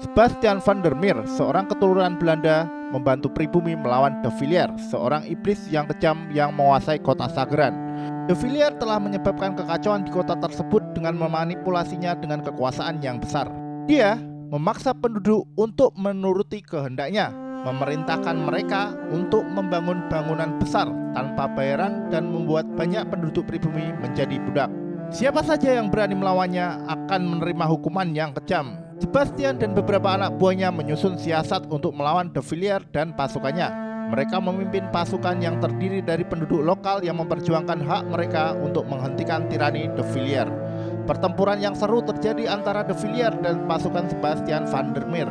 Sebastian van der Meer, seorang keturunan Belanda, membantu pribumi melawan De Villiers, seorang iblis yang kejam yang menguasai kota Sageran. De Villiers telah menyebabkan kekacauan di kota tersebut dengan memanipulasinya dengan kekuasaan yang besar. Dia memaksa penduduk untuk menuruti kehendaknya, memerintahkan mereka untuk membangun bangunan besar tanpa bayaran dan membuat banyak penduduk pribumi menjadi budak. Siapa saja yang berani melawannya akan menerima hukuman yang kejam. Sebastian dan beberapa anak buahnya menyusun siasat untuk melawan De Villiers dan pasukannya. Mereka memimpin pasukan yang terdiri dari penduduk lokal yang memperjuangkan hak mereka untuk menghentikan tirani De Villiers. Pertempuran yang seru terjadi antara De Villiers dan pasukan Sebastian van der Meer.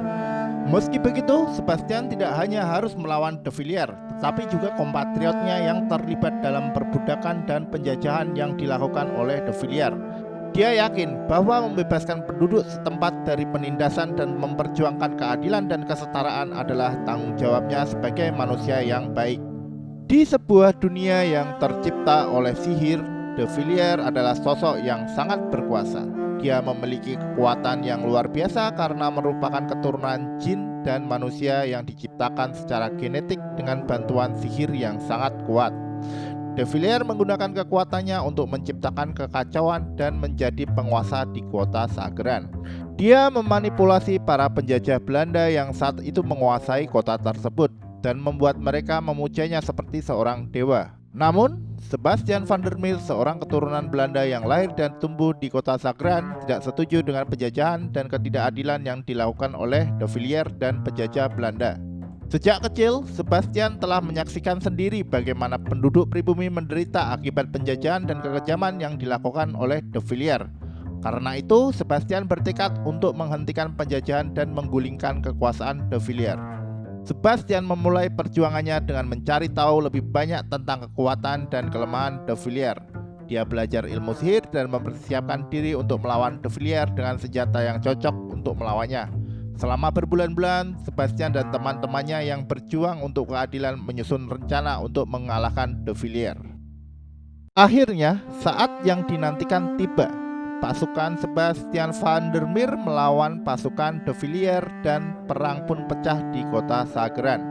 Meski begitu, Sebastian tidak hanya harus melawan De Villiers, tetapi juga kompatriotnya yang terlibat dalam perbudakan dan penjajahan yang dilakukan oleh De Villiers. Dia yakin bahwa membebaskan penduduk setempat dari penindasan dan memperjuangkan keadilan dan kesetaraan adalah tanggung jawabnya sebagai manusia yang baik. Di sebuah dunia yang tercipta oleh sihir, De Villiers adalah sosok yang sangat berkuasa. Dia memiliki kekuatan yang luar biasa karena merupakan keturunan jin dan manusia yang diciptakan secara genetik dengan bantuan sihir yang sangat kuat. De Villiers menggunakan kekuatannya untuk menciptakan kekacauan dan menjadi penguasa di kota Sageran. Dia memanipulasi para penjajah Belanda yang saat itu menguasai kota tersebut dan membuat mereka memujanya seperti seorang dewa. Namun, Sebastian van der Meer, seorang keturunan Belanda yang lahir dan tumbuh di kota Sageran, tidak setuju dengan penjajahan dan ketidakadilan yang dilakukan oleh De Villiers dan penjajah Belanda. Sejak kecil, Sebastian telah menyaksikan sendiri bagaimana penduduk pribumi menderita akibat penjajahan dan kekejaman yang dilakukan oleh De Villiers. Karena itu, Sebastian bertekad untuk menghentikan penjajahan dan menggulingkan kekuasaan De Villiers. Sebastian memulai perjuangannya dengan mencari tahu lebih banyak tentang kekuatan dan kelemahan De Villiers. Dia belajar ilmu sihir dan mempersiapkan diri untuk melawan De Villiers dengan senjata yang cocok untuk melawannya. Selama berbulan-bulan, Sebastian dan teman-temannya yang berjuang untuk keadilan menyusun rencana untuk mengalahkan De Villiers. Akhirnya, saat yang dinantikan tiba. Pasukan Sebastian van der Meer melawan pasukan De Villiers dan perang pun pecah di kota Sageran.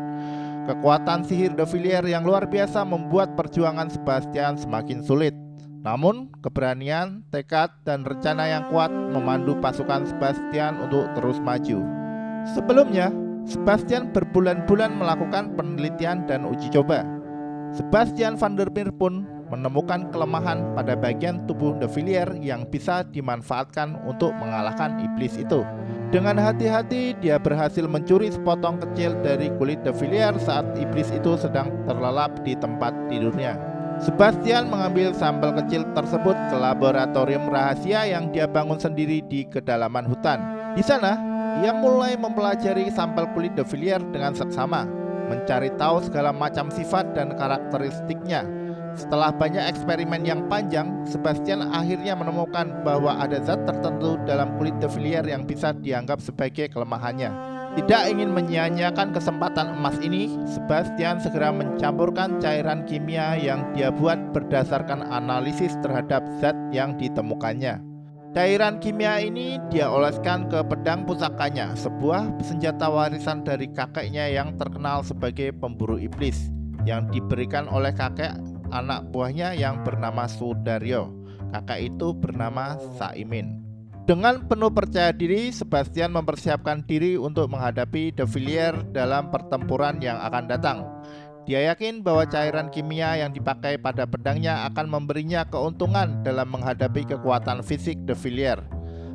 Kekuatan sihir De Villiers yang luar biasa membuat perjuangan Sebastian semakin sulit. Namun, keberanian, tekad, dan rencana yang kuat memandu pasukan Sebastian untuk terus maju. Sebelumnya, Sebastian berbulan-bulan melakukan penelitian dan uji coba. Sebastian van der Meer pun menemukan kelemahan pada bagian tubuh De Villiers yang bisa dimanfaatkan untuk mengalahkan iblis itu. Dengan hati-hati, dia berhasil mencuri sepotong kecil dari kulit De Villiers saat iblis itu sedang terlelap di tempat tidurnya. Sebastian mengambil sampel kecil tersebut ke laboratorium rahasia yang dia bangun sendiri di kedalaman hutan. Di sana, ia mulai mempelajari sampel kulit De Villiers dengan seksama, mencari tahu segala macam sifat dan karakteristiknya. Setelah banyak eksperimen yang panjang, Sebastian akhirnya menemukan bahwa ada zat tertentu dalam kulit De Villiers yang bisa dianggap sebagai kelemahannya. Tidak ingin menyia-nyiakan kesempatan emas ini, Sebastian segera mencampurkan cairan kimia yang dia buat berdasarkan analisis terhadap zat yang ditemukannya. Cairan kimia ini dia oleskan ke pedang pusakanya, sebuah senjata warisan dari kakeknya yang terkenal sebagai pemburu iblis, yang diberikan oleh kakek anak buahnya yang bernama Sudaryo. Kakek itu bernama Saimin. Dengan penuh percaya diri, Sebastian mempersiapkan diri untuk menghadapi De Villiers dalam pertempuran yang akan datang. Dia yakin bahwa cairan kimia yang dipakai pada pedangnya akan memberinya keuntungan dalam menghadapi kekuatan fisik De Villiers.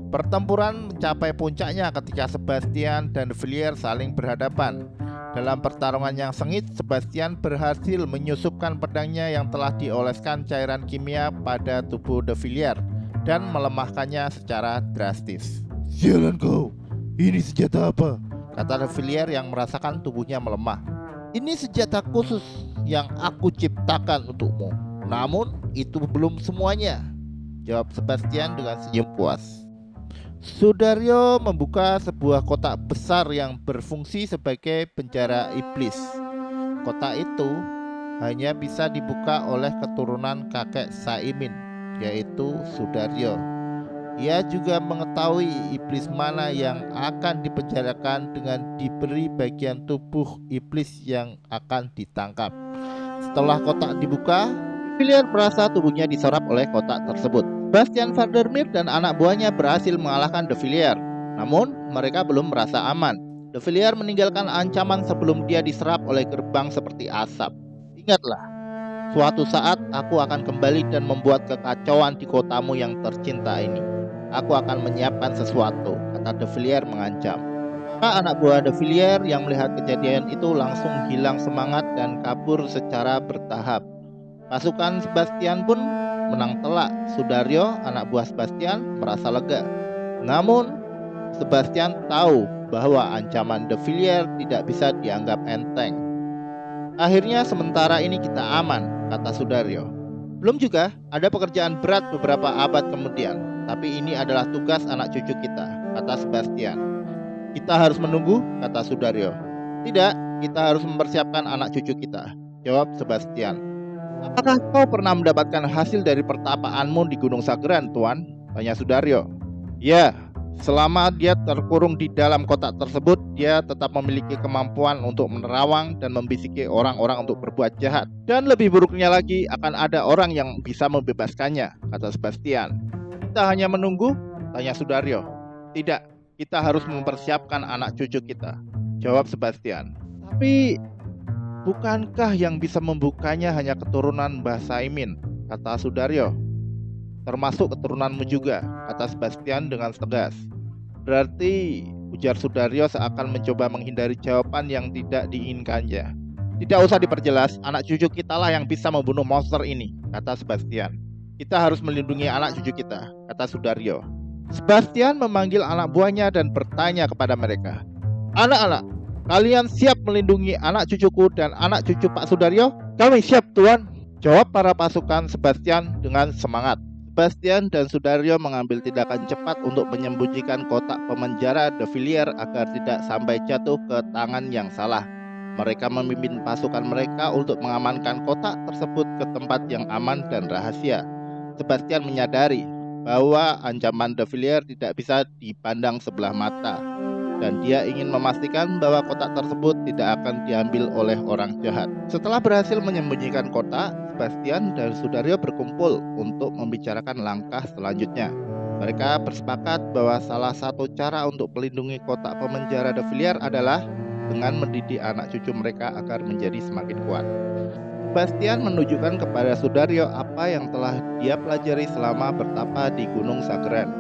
Pertempuran mencapai puncaknya ketika Sebastian dan De Villiers saling berhadapan. Dalam pertarungan yang sengit, Sebastian berhasil menyusupkan pedangnya yang telah dioleskan cairan kimia pada tubuh De Villiers dan melemahkannya secara drastis. "Sialan kau, ini senjata apa?" kata De Villiers yang merasakan tubuhnya melemah. "Ini senjata khusus yang aku ciptakan untukmu. Namun itu belum semuanya," jawab Sebastian dengan senyum puas. Sudaryo membuka sebuah kotak besar yang berfungsi sebagai penjara iblis. Kotak itu hanya bisa dibuka oleh keturunan kakek Saimin, yaitu Sudaryo. Ia juga mengetahui iblis mana yang akan dipenjarakan dengan diberi bagian tubuh iblis yang akan ditangkap. Setelah kotak dibuka, Villiers merasa tubuhnya diserap oleh kotak tersebut. Bastian Vandermeer dan anak buahnya berhasil mengalahkan De Villiers. Namun, mereka belum merasa aman. De Villiers meninggalkan ancaman sebelum dia diserap oleh gerbang seperti asap. Ingatlah, suatu saat aku akan kembali dan membuat kekacauan di kotamu yang tercinta ini. Aku akan menyiapkan sesuatu, kata De Villiers mengancam. Anak buah De Villiers yang melihat kejadian itu langsung hilang semangat dan kabur secara bertahap. Pasukan Sebastian pun menang telak. Sudario, anak buah Sebastian, merasa lega. Namun, Sebastian tahu bahwa ancaman De Villiers tidak bisa dianggap enteng. Akhirnya sementara ini kita aman, kata Sudario. Belum juga, ada pekerjaan berat beberapa abad kemudian. Tapi ini adalah tugas anak cucu kita, kata Sebastian. Kita harus menunggu, kata Sudario. Tidak, kita harus mempersiapkan anak cucu kita, jawab Sebastian. Apakah kau pernah mendapatkan hasil dari pertapaanmu di Gunung Sagran, Tuan? Tanya Sudario. Ya, selama dia terkurung di dalam kotak tersebut, dia tetap memiliki kemampuan untuk menerawang dan membisiki orang-orang untuk berbuat jahat. Dan lebih buruknya lagi, akan ada orang yang bisa membebaskannya, kata Sebastian. Kita hanya menunggu? Tanya Sudario. Tidak, kita harus mempersiapkan anak cucu kita, jawab Sebastian. Tapi bukankah yang bisa membukanya hanya keturunan Mbah Saimin, kata Sudario. Termasuk keturunanmu juga, kata Sebastian dengan tegas. Berarti, ujar Sudario seakan mencoba menghindari jawaban yang tidak diinginkannya. Tidak usah diperjelas, anak cucu kita lah yang bisa membunuh monster ini, kata Sebastian. Kita harus melindungi anak cucu kita, kata Sudario. Sebastian memanggil anak buahnya dan bertanya kepada mereka. Anak-anak, kalian siap melindungi anak cucuku dan anak cucu Pak Sudario? Kami siap, Tuan, jawab para pasukan Sebastian dengan semangat. Sebastian dan Sudario mengambil tindakan cepat untuk menyembunyikan kotak pemenjara De Villiers agar tidak sampai jatuh ke tangan yang salah. Mereka memimpin pasukan mereka untuk mengamankan kotak tersebut ke tempat yang aman dan rahasia. Sebastian menyadari bahwa ancaman De Villiers tidak bisa dipandang sebelah mata, dan dia ingin memastikan bahwa kotak tersebut tidak akan diambil oleh orang jahat. Setelah berhasil menyembunyikan kotak, Sebastian dan Sudario berkumpul untuk membicarakan langkah selanjutnya. Mereka bersepakat bahwa salah satu cara untuk melindungi kotak pemenjara De Villiers adalah dengan mendidik anak cucu mereka agar menjadi semakin kuat. Sebastian menunjukkan kepada Sudario apa yang telah dia pelajari selama bertapa di Gunung Sagran.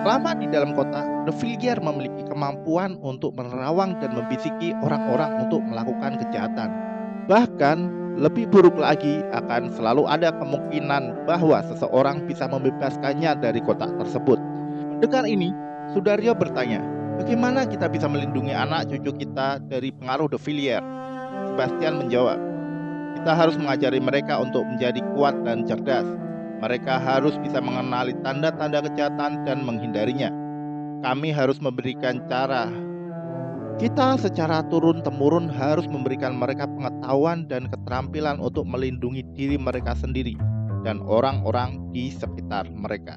Selama di dalam kota, De Villiers memiliki kemampuan untuk menerawang dan membisiki orang-orang untuk melakukan kejahatan. Bahkan, lebih buruk lagi, akan selalu ada kemungkinan bahwa seseorang bisa membebaskannya dari kota tersebut. Mendengar ini, Sudario bertanya, bagaimana kita bisa melindungi anak cucu kita dari pengaruh De Villiers? Sebastian menjawab, kita harus mengajari mereka untuk menjadi kuat dan cerdas. Mereka harus bisa mengenali tanda-tanda kejahatan dan menghindarinya. Kami harus memberikan cara. Kita secara turun-temurun harus memberikan mereka pengetahuan dan keterampilan untuk melindungi diri mereka sendiri dan orang-orang di sekitar mereka.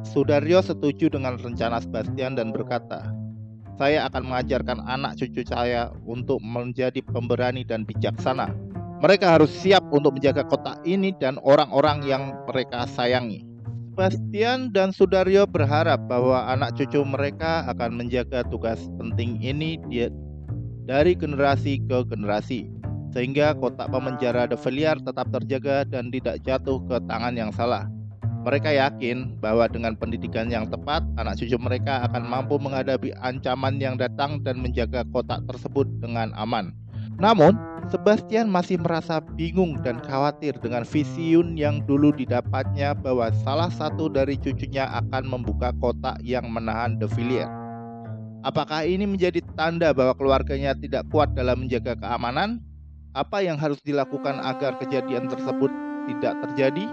Sudario setuju dengan rencana Sebastian dan berkata, saya akan mengajarkan anak cucu saya untuk menjadi pemberani dan bijaksana. Mereka harus siap untuk menjaga kota ini dan orang-orang yang mereka sayangi. Sebastian dan Sudario berharap bahwa anak cucu mereka akan menjaga tugas penting ini dari generasi ke generasi, sehingga kotak pemenjara De Villiers tetap terjaga dan tidak jatuh ke tangan yang salah. Mereka yakin bahwa dengan pendidikan yang tepat, anak cucu mereka akan mampu menghadapi ancaman yang datang dan menjaga kotak tersebut dengan aman. Namun, Sebastian masih merasa bingung dan khawatir dengan vision yang dulu didapatnya bahwa salah satu dari cucunya akan membuka kotak yang menahan De Villiers. Apakah ini menjadi tanda bahwa keluarganya tidak kuat dalam menjaga keamanan? Apa yang harus dilakukan agar kejadian tersebut tidak terjadi?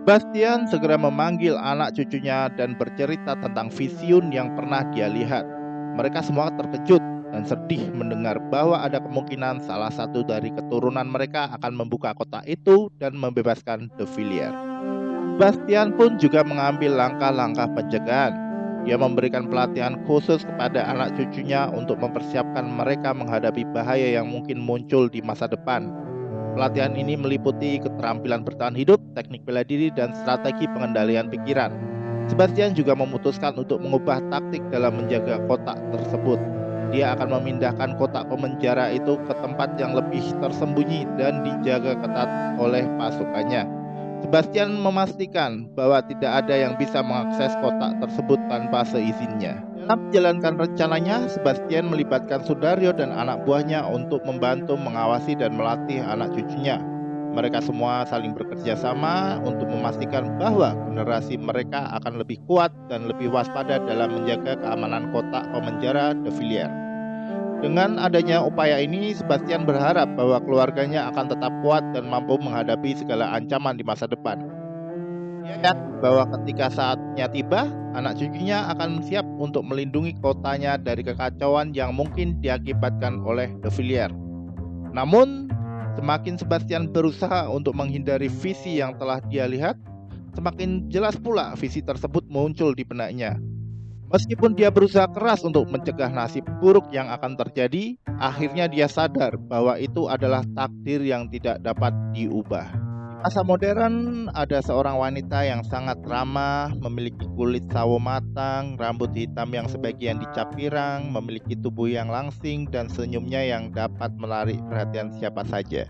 Sebastian segera memanggil anak cucunya dan bercerita tentang vision yang pernah dia lihat. Mereka semua terkejut dan sedih mendengar bahwa ada kemungkinan salah satu dari keturunan mereka akan membuka kotak itu dan membebaskan De Villiers. Sebastian pun juga mengambil langkah-langkah pencegahan. Dia memberikan pelatihan khusus kepada anak cucunya untuk mempersiapkan mereka menghadapi bahaya yang mungkin muncul di masa depan. Pelatihan ini meliputi keterampilan bertahan hidup, teknik bela diri, dan strategi pengendalian pikiran. Sebastian juga memutuskan untuk mengubah taktik dalam menjaga kotak tersebut. Dia akan memindahkan kotak pemenjara itu ke tempat yang lebih tersembunyi dan dijaga ketat oleh pasukannya. Sebastian memastikan bahwa tidak ada yang bisa mengakses kotak tersebut tanpa seizinnya. Dalam menjalankan rencananya, Sebastian melibatkan Sudaryo dan anak buahnya untuk membantu mengawasi dan melatih anak cucunya. Mereka semua saling bekerja sama untuk memastikan bahwa generasi mereka akan lebih kuat dan lebih waspada dalam menjaga keamanan kotak pemenjara De Villiers. Dengan adanya upaya ini, Sebastian berharap bahwa keluarganya akan tetap kuat dan mampu menghadapi segala ancaman di masa depan. Dia yakin bahwa ketika saatnya tiba, anak cucunya akan siap untuk melindungi kotanya dari kekacauan yang mungkin diakibatkan oleh De Villiers. Namun, semakin Sebastian berusaha untuk menghindari visi yang telah dia lihat, semakin jelas pula visi tersebut muncul di benaknya. Meskipun dia berusaha keras untuk mencegah nasib buruk yang akan terjadi, akhirnya dia sadar bahwa itu adalah takdir yang tidak dapat diubah. Di masa modern, ada seorang wanita yang sangat ramah, memiliki kulit sawo matang, rambut hitam yang sebagian dicap pirang, memiliki tubuh yang langsing, dan senyumnya yang dapat menarik perhatian siapa saja.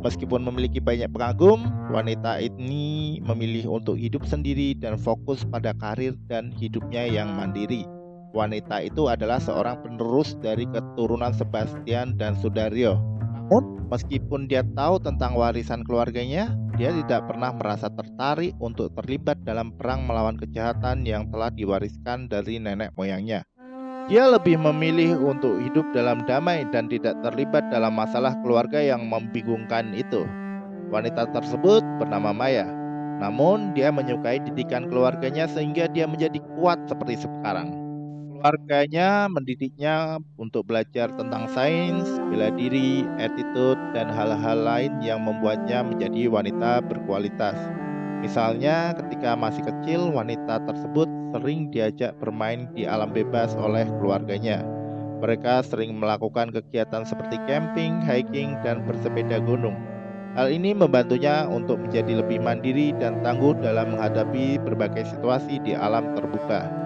Meskipun memiliki banyak pengagum, wanita ini memilih untuk hidup sendiri dan fokus pada karir dan hidupnya yang mandiri. Wanita itu adalah seorang penerus dari keturunan Sebastian dan Sudaryo. Namun, meskipun dia tahu tentang warisan keluarganya, dia tidak pernah merasa tertarik untuk terlibat dalam perang melawan kejahatan yang telah diwariskan dari nenek moyangnya. Dia lebih memilih untuk hidup dalam damai dan tidak terlibat dalam masalah keluarga yang membingungkan itu. Wanita tersebut bernama Maya. Namun, dia menyukai didikan keluarganya sehingga dia menjadi kuat seperti sekarang. Keluarganya mendidiknya untuk belajar tentang sains, bela diri, attitude, dan hal-hal lain yang membuatnya menjadi wanita berkualitas. Misalnya, ketika masih kecil, wanita tersebut sering diajak bermain di alam bebas oleh keluarganya. Mereka sering melakukan kegiatan seperti camping, hiking, dan bersepeda gunung. Hal ini membantunya untuk menjadi lebih mandiri dan tangguh dalam menghadapi berbagai situasi di alam terbuka.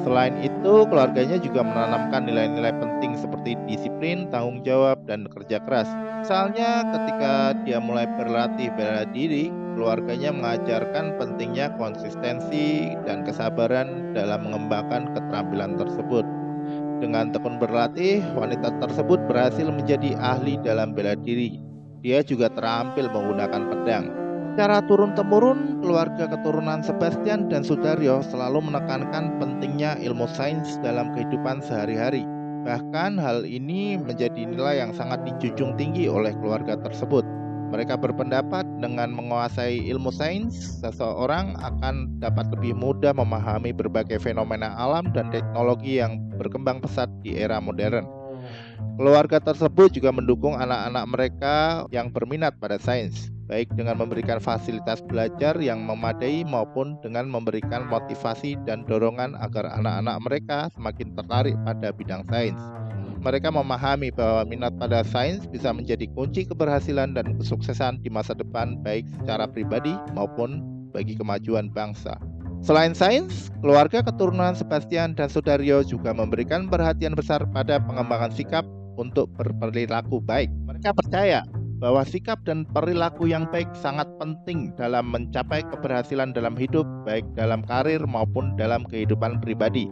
Selain itu, keluarganya juga menanamkan nilai-nilai penting seperti disiplin, tanggung jawab, dan kerja keras. Misalnya, ketika dia mulai berlatih bela diri, keluarganya mengajarkan pentingnya konsistensi dan kesabaran dalam mengembangkan keterampilan tersebut. Dengan tekun berlatih, wanita tersebut berhasil menjadi ahli dalam bela diri. Dia juga terampil menggunakan pedang. Secara turun-temurun, keluarga keturunan Sebastian dan Sudaryo selalu menekankan pentingnya ilmu sains dalam kehidupan sehari-hari. Bahkan hal ini menjadi nilai yang sangat dijunjung tinggi oleh keluarga tersebut. Mereka berpendapat dengan menguasai ilmu sains, seseorang akan dapat lebih mudah memahami berbagai fenomena alam dan teknologi yang berkembang pesat di era modern. Keluarga tersebut juga mendukung anak-anak mereka yang berminat pada sains, baik dengan memberikan fasilitas belajar yang memadai maupun dengan memberikan motivasi dan dorongan agar anak-anak mereka semakin tertarik pada bidang sains. Mereka memahami bahwa minat pada sains bisa menjadi kunci keberhasilan dan kesuksesan di masa depan, baik secara pribadi maupun bagi kemajuan bangsa. Selain sains, keluarga keturunan Sebastian dan Sudaryo juga memberikan perhatian besar pada pengembangan sikap untuk berperilaku baik. Mereka percaya bahwa sikap dan perilaku yang baik sangat penting dalam mencapai keberhasilan dalam hidup, baik dalam karir maupun dalam kehidupan pribadi.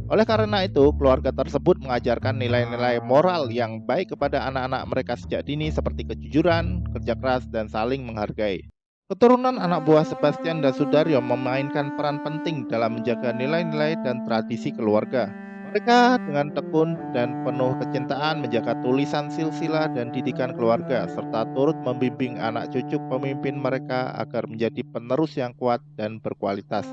Oleh karena itu, keluarga tersebut mengajarkan nilai-nilai moral yang baik kepada anak-anak mereka sejak dini seperti kejujuran, kerja keras, dan saling menghargai. Keturunan anak buah Sebastian dan Sudaryo memainkan peran penting dalam menjaga nilai-nilai dan tradisi keluarga. Mereka dengan tekun dan penuh kecintaan menjaga tulisan silsilah dan didikan keluarga, serta turut membimbing anak cucu pemimpin mereka agar menjadi penerus yang kuat dan berkualitas.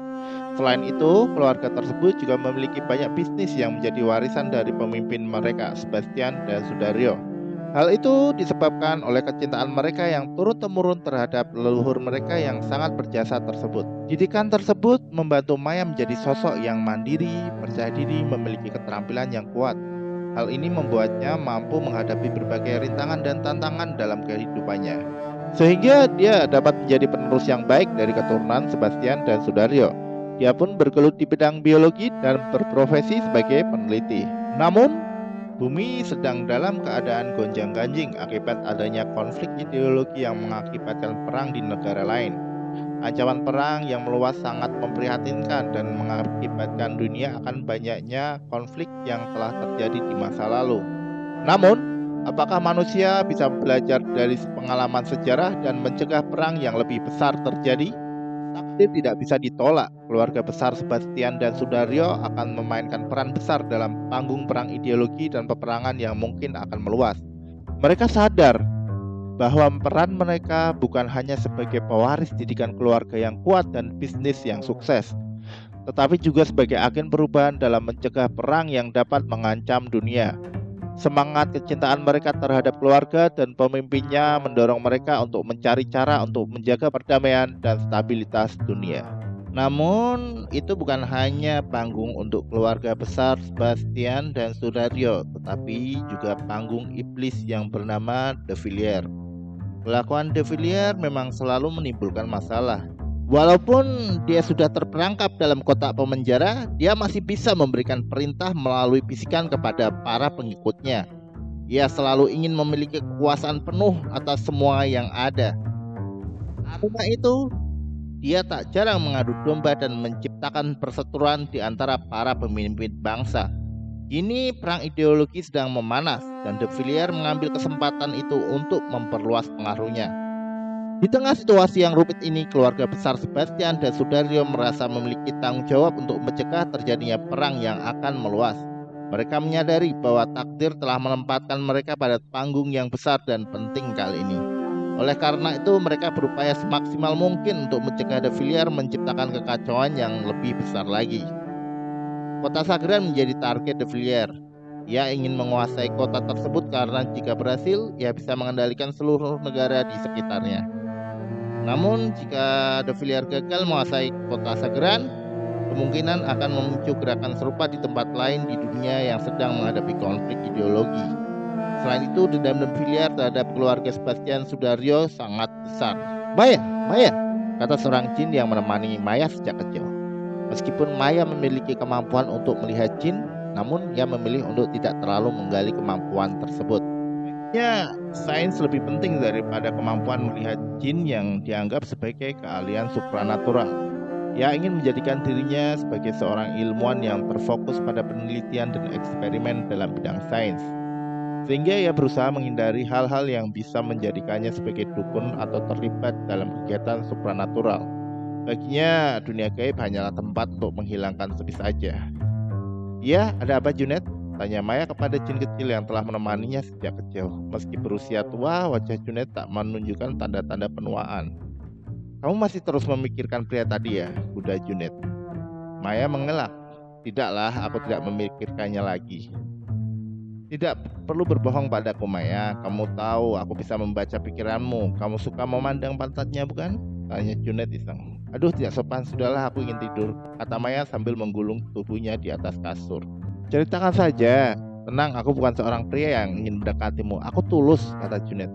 Selain itu, keluarga tersebut juga memiliki banyak bisnis yang menjadi warisan dari pemimpin mereka, Sebastian dan Sudaryo. Hal itu disebabkan oleh kecintaan mereka yang turun-temurun terhadap leluhur mereka yang sangat berjasa tersebut. Didikan tersebut membantu Maya menjadi sosok yang mandiri, percaya diri, memiliki keterampilan yang kuat. Hal ini membuatnya mampu menghadapi berbagai rintangan dan tantangan dalam kehidupannya. Sehingga dia dapat menjadi penerus yang baik dari keturunan Sebastian dan Sudaryo. Dia pun bergelut di bidang biologi dan berprofesi sebagai peneliti. Namun, bumi sedang dalam keadaan gonjang-ganjing akibat adanya konflik ideologi yang mengakibatkan perang di negara lain. Ancaman perang yang meluas sangat memprihatinkan dan mengakibatkan dunia akan banyaknya konflik yang telah terjadi di masa lalu. Namun, apakah manusia bisa belajar dari pengalaman sejarah dan mencegah perang yang lebih besar terjadi? Takdir tidak bisa ditolak. Keluarga besar Sebastian dan Sudaryo akan memainkan peran besar dalam panggung perang ideologi dan peperangan yang mungkin akan meluas. Mereka sadar bahwa peran mereka bukan hanya sebagai pewaris didikan keluarga yang kuat dan bisnis yang sukses, tetapi juga sebagai agen perubahan dalam mencegah perang yang dapat mengancam dunia. Semangat kecintaan mereka terhadap keluarga dan pemimpinnya mendorong mereka untuk mencari cara untuk menjaga perdamaian dan stabilitas dunia. Namun, itu bukan hanya panggung untuk keluarga besar Sebastian dan Sudaryo, tetapi juga panggung iblis yang bernama De Villiers. Kelakuan De Villiers memang selalu menimbulkan masalah. Walaupun dia sudah terperangkap dalam kotak pemenjara, dia masih bisa memberikan perintah melalui bisikan kepada para pengikutnya. Ia selalu ingin memiliki kekuasaan penuh atas semua yang ada. Karena itu, dia tak jarang mengadu domba dan menciptakan perseteruan di antara para pemimpin bangsa. Kini perang ideologi sedang memanas dan De Villiers mengambil kesempatan itu untuk memperluas pengaruhnya. Di tengah situasi yang rumit ini, keluarga besar Sebastian dan Sudaryo merasa memiliki tanggung jawab untuk mencegah terjadinya perang yang akan meluas. Mereka menyadari bahwa takdir telah menempatkan mereka pada panggung yang besar dan penting kali ini. Oleh karena itu, mereka berupaya semaksimal mungkin untuk mencegah De Villiers menciptakan kekacauan yang lebih besar lagi. Kota Sagran menjadi target De Villiers. Ia ingin menguasai kota tersebut karena jika berhasil, ia bisa mengendalikan seluruh negara di sekitarnya. Namun, jika De Villiers gagal menguasai kota Sagran, kemungkinan akan memicu gerakan serupa di tempat lain di dunia yang sedang menghadapi konflik ideologi. Selain itu, dendam De Villiers terhadap keluarga Sebastian Sudaryo sangat besar. Maya, Maya, kata seorang jin yang menemani Maya sejak kecil. Meskipun Maya memiliki kemampuan untuk melihat jin, namun ia memilih untuk tidak terlalu menggali kemampuan tersebut. Ya, sains lebih penting daripada kemampuan melihat jin yang dianggap sebagai keahlian supranatural. Ia ingin menjadikan dirinya sebagai seorang ilmuwan yang terfokus pada penelitian dan eksperimen dalam bidang sains. Sehingga ia berusaha menghindari hal-hal yang bisa menjadikannya sebagai dukun atau terlibat dalam kegiatan supranatural. Baginya, dunia gaib hanyalah tempat untuk menghilangkan sepi saja. Ya, ada apa Junet? Tanya Maya kepada jin kecil yang telah menemaninya sejak kecil. Meski berusia tua, wajah Junet tak menunjukkan tanda-tanda penuaan. Kamu masih terus memikirkan pria tadi ya, kuda Junet. Maya mengelak. Tidaklah, aku tidak memikirkannya lagi. Tidak perlu berbohong padaku Maya. Kamu tahu aku bisa membaca pikiranmu. Kamu suka memandang pantatnya bukan? Tanya Junet iseng. Aduh, tidak sopan, sudahlah, aku ingin tidur, kata Maya sambil menggulung tubuhnya di atas kasur. Ceritakan saja. Tenang, aku bukan seorang pria yang ingin mendekatimu. Aku tulus, kata Junet.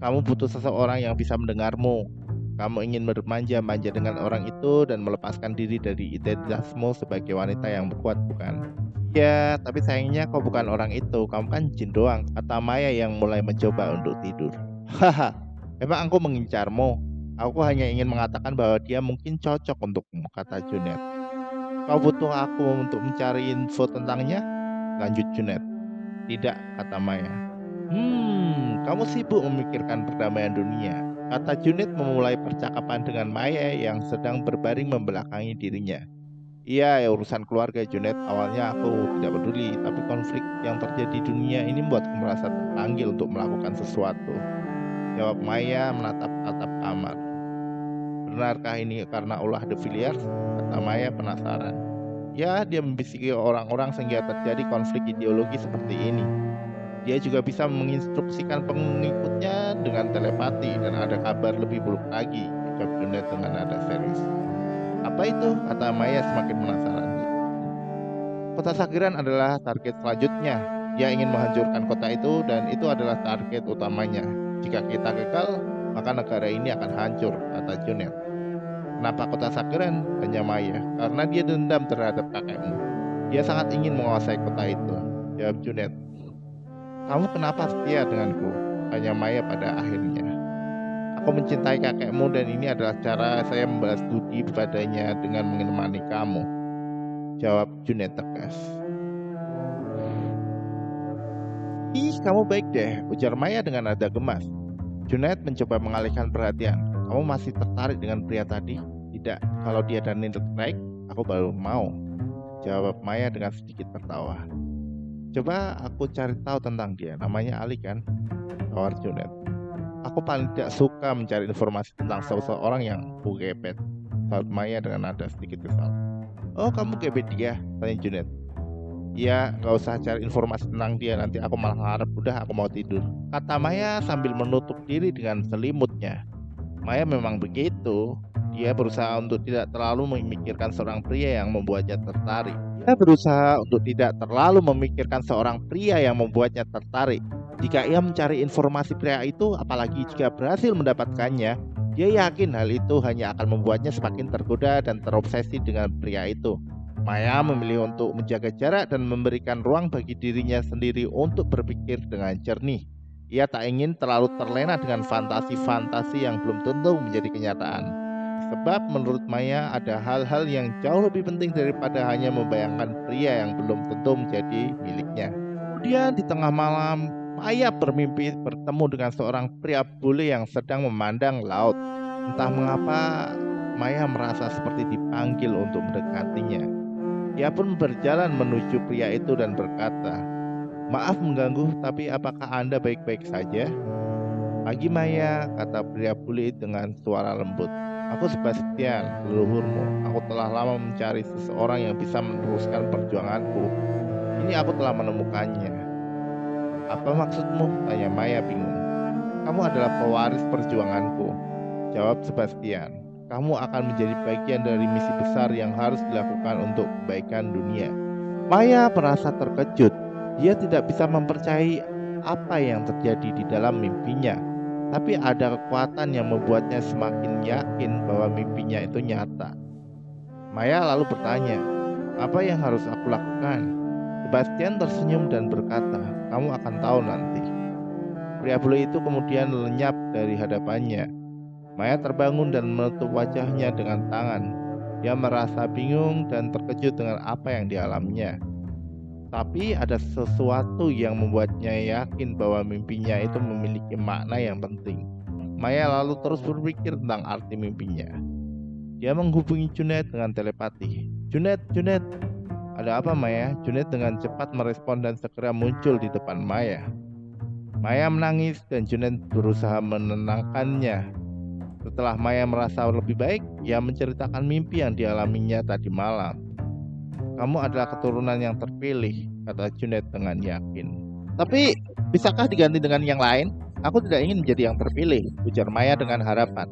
Kamu butuh seseorang yang bisa mendengarmu. Kamu ingin bermanja-manja dengan orang itu dan melepaskan diri dari identitasmu sebagai wanita yang kuat, bukan? Ya, tapi sayangnya kau bukan orang itu. Kamu kan jin doang, kata Maya yang mulai mencoba untuk tidur. Haha, memang aku mengincarmu. Aku hanya ingin mengatakan bahwa dia mungkin cocok untukmu, kata Junet. Kau butuh aku untuk mencari info tentangnya? Lanjut Junet. Tidak, kata Maya. Kamu sibuk memikirkan perdamaian dunia, kata Junet memulai percakapan dengan Maya yang sedang berbaring membelakangi dirinya. Iya, ya urusan keluarga Junet. Awalnya aku tidak peduli, tapi konflik yang terjadi di dunia ini membuatku merasa terpanggil untuk melakukan sesuatu, jawab Maya menatap atap kamar. Benarkah ini karena ulah De Villiers? Kata Maya penasaran. Ya, dia membisiki orang-orang sehingga terjadi konflik ideologi seperti ini. Dia juga bisa menginstruksikan pengikutnya dengan telepati dan ada kabar lebih buruk lagi, ucap Junet dengan nada serius. Apa itu? Kata Maya semakin penasaran. Kota Sagiran adalah target selanjutnya. Dia ingin menghancurkan kota itu dan itu adalah target utamanya. Jika kita gagal, maka negara ini akan hancur, kata Junet. Kenapa kota Sagiran? Tanya Maya. Karena dia dendam terhadap kakekmu. Dia sangat ingin menguasai kota itu, jawab Junet. Kamu kenapa setia denganku? Tanya Maya pada akhirnya. Aku mencintai kakekmu dan ini adalah cara saya membalas budi padanya dengan menemani kamu, jawab Junet tegas. Ih, kamu baik deh, ujar Maya dengan nada gemas. Junet mencoba mengalihkan perhatian. Kamu masih tertarik dengan pria tadi? Tidak, kalau dia Daniel Craig, aku baru mau, jawab Maya dengan sedikit tertawa. Coba aku cari tahu tentang dia, namanya Ali kan? Tawar Junet. Aku paling tidak suka mencari informasi tentang seseorang yang aku gebet, saut Maya dengan nada sedikit kesal. Oh, kamu gebet dia? Tanya Junet. Ya, gak usah cari informasi tentang dia, nanti aku malah ngarep, udah aku mau tidur, kata Maya sambil menutup diri dengan selimutnya. Maya memang begitu. Dia berusaha untuk tidak terlalu memikirkan seorang pria yang membuatnya tertarik. Jika ia mencari informasi pria itu, apalagi jika berhasil mendapatkannya, dia yakin hal itu hanya akan membuatnya semakin tergoda dan terobsesi dengan pria itu. Maya memilih untuk menjaga jarak dan memberikan ruang bagi dirinya sendiri untuk berpikir dengan jernih. Ia tak ingin terlalu terlena dengan fantasi-fantasi yang belum tentu menjadi kenyataan. Sebab menurut Maya ada hal-hal yang jauh lebih penting daripada hanya membayangkan pria yang belum tentu menjadi miliknya. Kemudian di tengah malam, Maya bermimpi bertemu dengan seorang pria bule yang sedang memandang laut. Entah mengapa Maya merasa seperti dipanggil untuk mendekatinya. Ia pun berjalan menuju pria itu dan berkata, "Maaf mengganggu, tapi apakah Anda baik-baik saja?" "Pagi Maya," kata pria bule dengan suara lembut. "Aku Sebastian, leluhurmu. Aku telah lama mencari seseorang yang bisa meneruskan perjuanganku. Ini aku telah menemukannya." "Apa maksudmu?" tanya Maya bingung. "Kamu adalah pewaris perjuanganku," jawab Sebastian. "Kamu akan menjadi bagian dari misi besar yang harus dilakukan untuk kebaikan dunia." Maya merasa terkejut. Dia tidak bisa mempercayai apa yang terjadi di dalam mimpinya. Tapi ada kekuatan yang membuatnya semakin yakin bahwa mimpinya itu nyata. Maya lalu bertanya, "Apa yang harus aku lakukan?" Sebastian tersenyum dan berkata, "Kamu akan tahu nanti." Pria bule itu kemudian lenyap dari hadapannya. Maya terbangun dan menutup wajahnya dengan tangan. Dia merasa bingung dan terkejut dengan apa yang dialaminya. Tapi ada sesuatu yang membuatnya yakin bahwa mimpinya itu memiliki makna yang penting. Maya lalu terus berpikir tentang arti mimpinya. Dia menghubungi Junet dengan telepati. Junet. Ada apa Maya?" Junet dengan cepat merespon dan segera muncul di depan Maya. Maya menangis dan Junet berusaha menenangkannya. Setelah Maya merasa lebih baik, ia menceritakan mimpi yang dialaminya tadi malam. "Kamu adalah keturunan yang terpilih," kata Junet dengan yakin. "Tapi, bisakah diganti dengan yang lain? Aku tidak ingin menjadi yang terpilih," ujar Maya dengan harapan.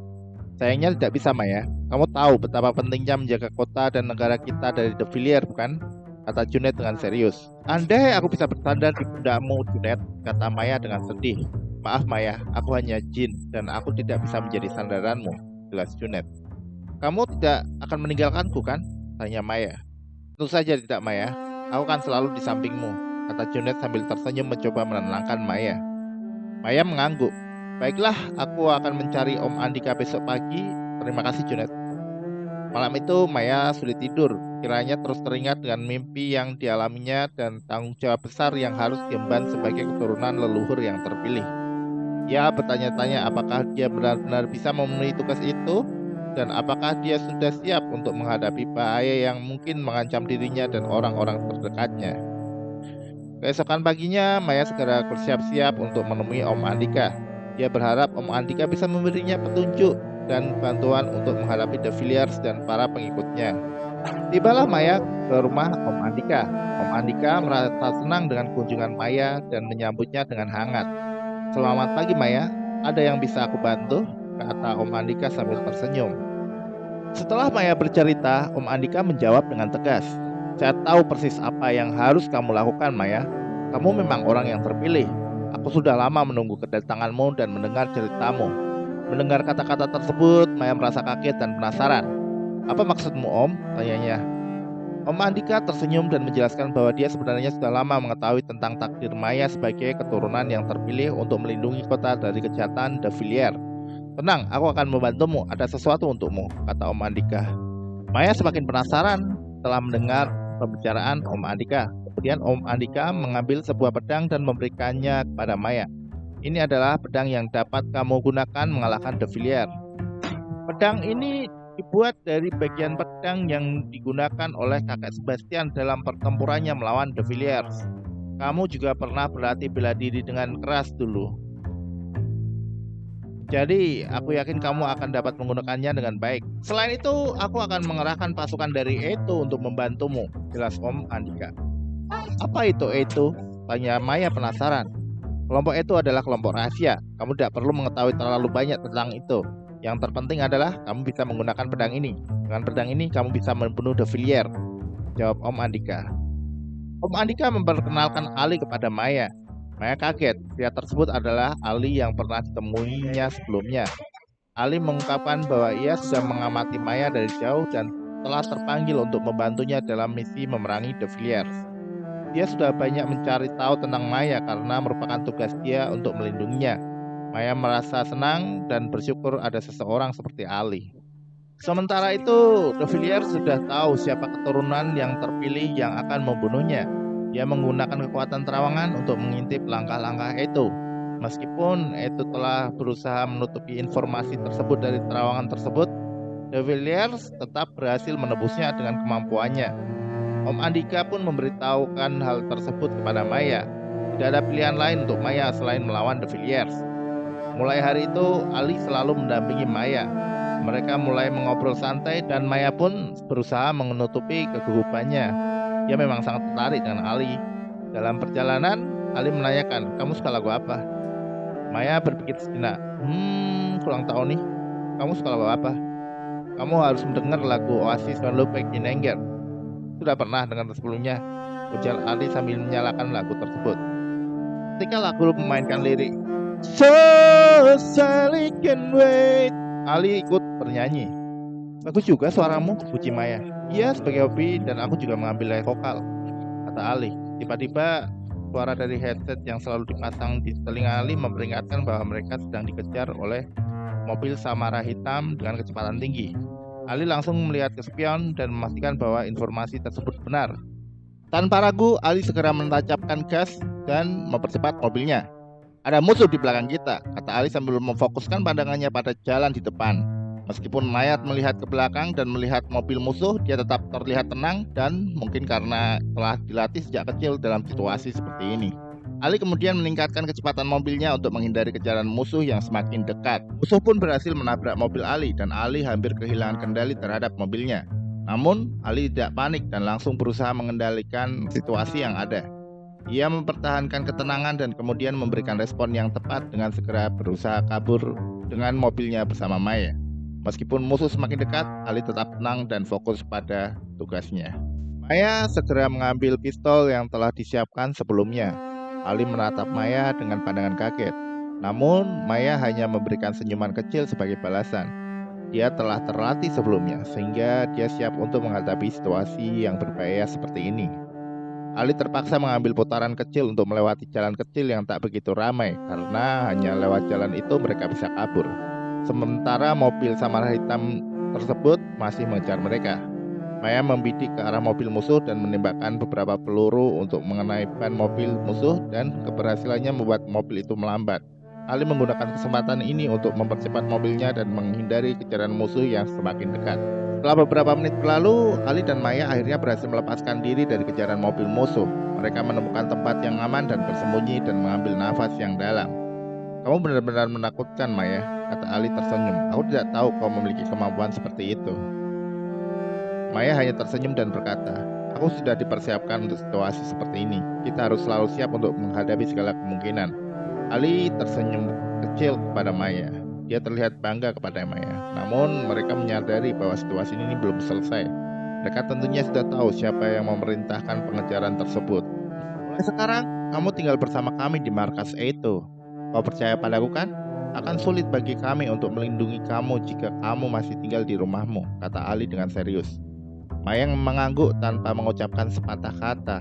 "Sayangnya tidak bisa Maya. Kamu tahu betapa pentingnya menjaga kota dan negara kita dari De Villiers, bukan?" kata Junet dengan serius. "Andai aku bisa bersandar di pundakmu, Junet," kata Maya dengan sedih. "Maaf Maya, aku hanya jin dan aku tidak bisa menjadi sandaranmu," jelas Junet. "Kamu tidak akan meninggalkanku kan?" tanya Maya. "Tentu saja tidak Maya, aku akan selalu di sampingmu," kata Junet sambil tersenyum mencoba menenangkan Maya. Maya mengangguk. "Baiklah, aku akan mencari Om Andika besok pagi. Terima kasih Junet." Malam itu Maya sulit tidur. Kiranya terus teringat dengan mimpi yang dialaminya dan tanggung jawab besar yang harus diemban sebagai keturunan leluhur yang terpilih. Ia bertanya-tanya apakah dia benar-benar bisa memenuhi tugas itu dan apakah dia sudah siap untuk menghadapi bahaya yang mungkin mengancam dirinya dan orang-orang terdekatnya. Keesokan paginya, Maya segera bersiap-siap untuk menemui Om Andika. Dia berharap Om Andika bisa memberinya petunjuk dan bantuan untuk menghadapi De Villiers dan para pengikutnya. Tibalah Maya ke rumah Om Andika. Om Andika merasa senang dengan kunjungan Maya dan menyambutnya dengan hangat. "Selamat pagi Maya, ada yang bisa aku bantu?" kata Om Andika sambil tersenyum. Setelah Maya bercerita, Om Andika menjawab dengan tegas. "Saya tahu persis apa yang harus kamu lakukan Maya. Kamu memang orang yang terpilih. Aku sudah lama menunggu kedatanganmu dan mendengar ceritamu." Mendengar kata-kata tersebut, Maya merasa kaget dan penasaran. "Apa maksudmu Om?" tanyanya. Om Andika tersenyum dan menjelaskan bahwa dia sebenarnya sudah lama mengetahui tentang takdir Maya sebagai keturunan yang terpilih untuk melindungi kota dari kejahatan De Villiers. "Tenang, aku akan membantumu. Ada sesuatu untukmu," kata Om Andika. Maya semakin penasaran setelah mendengar pembicaraan Om Andika. Kemudian Om Andika mengambil sebuah pedang dan memberikannya kepada Maya. "Ini adalah pedang yang dapat kamu gunakan mengalahkan De Villiers." Pedang ini dibuat dari bagian pedang yang digunakan oleh kakek Sebastian dalam pertempurannya melawan De Villiers. "Kamu juga pernah berlatih bela diri dengan keras dulu. Jadi, aku yakin kamu akan dapat menggunakannya dengan baik. Selain itu, aku akan mengerahkan pasukan dari Eto untuk membantumu," jelas Om Andika. "Apa itu Eto?" tanya Maya penasaran. "Kelompok Eto adalah kelompok rahasia. Kamu tidak perlu mengetahui terlalu banyak tentang itu. Yang terpenting adalah kamu bisa menggunakan pedang ini. Dengan pedang ini, kamu bisa membunuh De Villiers," jawab Om Andika. Om Andika memperkenalkan Ali kepada Maya. Maya kaget, pria tersebut adalah Ali yang pernah ditemuinya sebelumnya. Ali mengungkapkan bahwa ia sudah mengamati Maya dari jauh dan telah terpanggil untuk membantunya dalam misi memerangi De Villiers. Dia sudah banyak mencari tahu tentang Maya karena merupakan tugas dia untuk melindunginya. Maya merasa senang dan bersyukur ada seseorang seperti Ali. Sementara itu, De Villiers sudah tahu siapa keturunan yang terpilih yang akan membunuhnya. Dia menggunakan kekuatan terawangan untuk mengintip langkah-langkah Eto. Meskipun Eto telah berusaha menutupi informasi tersebut dari terawangan tersebut, De Villiers tetap berhasil menebusnya dengan kemampuannya. Om Andika pun memberitahukan hal tersebut kepada Maya. Tidak ada pilihan lain untuk Maya selain melawan De Villiers. Mulai hari itu, Ali selalu mendampingi Maya. Mereka mulai mengobrol santai dan Maya pun berusaha menutupi kegugupannya. Dia memang sangat tertarik dengan Ali. Dalam perjalanan, Ali menanyakan, "Kamu suka lagu apa?" Maya berpikir sejenak. Kurang tahu nih. "Kamu suka lagu apa?" "Kamu harus mendengar lagu Oasis dan Look Back in Anger. Sudah pernah dengar sebelumnya," ujar Ali sambil menyalakan lagu tersebut. Ketika lagu memainkan lirik "So Sally Can Wait", Ali ikut bernyanyi. "Bagus juga suaramu," puji Maya. "Iya, sebagai hobi dan aku juga mengambil les vokal," kata Ali. Tiba-tiba suara dari headset yang selalu dipasang di telinga Ali memperingatkan bahwa mereka sedang dikejar oleh mobil Samara hitam dengan kecepatan tinggi. Ali langsung melihat ke spion dan memastikan bahwa informasi tersebut benar. Tanpa ragu, Ali segera menancapkan gas dan mempercepat mobilnya. "Ada musuh di belakang kita," kata Ali sambil memfokuskan pandangannya pada jalan di depan. Meskipun Mayat melihat ke belakang dan melihat mobil musuh, dia tetap terlihat tenang dan mungkin karena telah dilatih sejak kecil dalam situasi seperti ini. Ali kemudian meningkatkan kecepatan mobilnya untuk menghindari kejaran musuh yang semakin dekat. Musuh pun berhasil menabrak mobil Ali dan Ali hampir kehilangan kendali terhadap mobilnya. Namun, Ali tidak panik dan langsung berusaha mengendalikan situasi yang ada. Ia mempertahankan ketenangan dan kemudian memberikan respon yang tepat dengan segera berusaha kabur dengan mobilnya bersama Maya. Meskipun musuh semakin dekat, Ali tetap tenang dan fokus pada tugasnya. Maya segera mengambil pistol yang telah disiapkan sebelumnya. Ali menatap Maya dengan pandangan kaget. Namun, Maya hanya memberikan senyuman kecil sebagai balasan. Dia telah terlatih sebelumnya, sehingga dia siap untuk menghadapi situasi yang berbahaya seperti ini. Ali terpaksa mengambil putaran kecil untuk melewati jalan kecil yang tak begitu ramai, karena hanya lewat jalan itu mereka bisa kabur. Sementara mobil Samara hitam tersebut masih mengejar mereka. Maya membidik ke arah mobil musuh dan menembakkan beberapa peluru untuk mengenai ban mobil musuh dan keberhasilannya membuat mobil itu melambat. Ali menggunakan kesempatan ini untuk mempercepat mobilnya dan menghindari kejaran musuh yang semakin dekat. Setelah beberapa menit berlalu, Ali dan Maya akhirnya berhasil melepaskan diri dari kejaran mobil musuh. Mereka menemukan tempat yang aman dan bersembunyi dan mengambil nafas yang dalam. "Kamu benar-benar menakutkan, Maya," kata Ali tersenyum. "Aku tidak tahu kau memiliki kemampuan seperti itu." Maya hanya tersenyum dan berkata, "Aku sudah dipersiapkan untuk situasi seperti ini. Kita harus selalu siap untuk menghadapi segala kemungkinan." Ali tersenyum kecil kepada Maya. Dia terlihat bangga kepada Maya. Namun mereka menyadari bahwa situasi ini belum selesai. Mereka tentunya sudah tahu siapa yang memerintahkan pengejaran tersebut. "Mulai sekarang, kamu tinggal bersama kami di markas Eito. Kau percaya padaku kan? Akan sulit bagi kami untuk melindungi kamu jika kamu masih tinggal di rumahmu," kata Ali dengan serius. Maya mengangguk tanpa mengucapkan sepatah kata.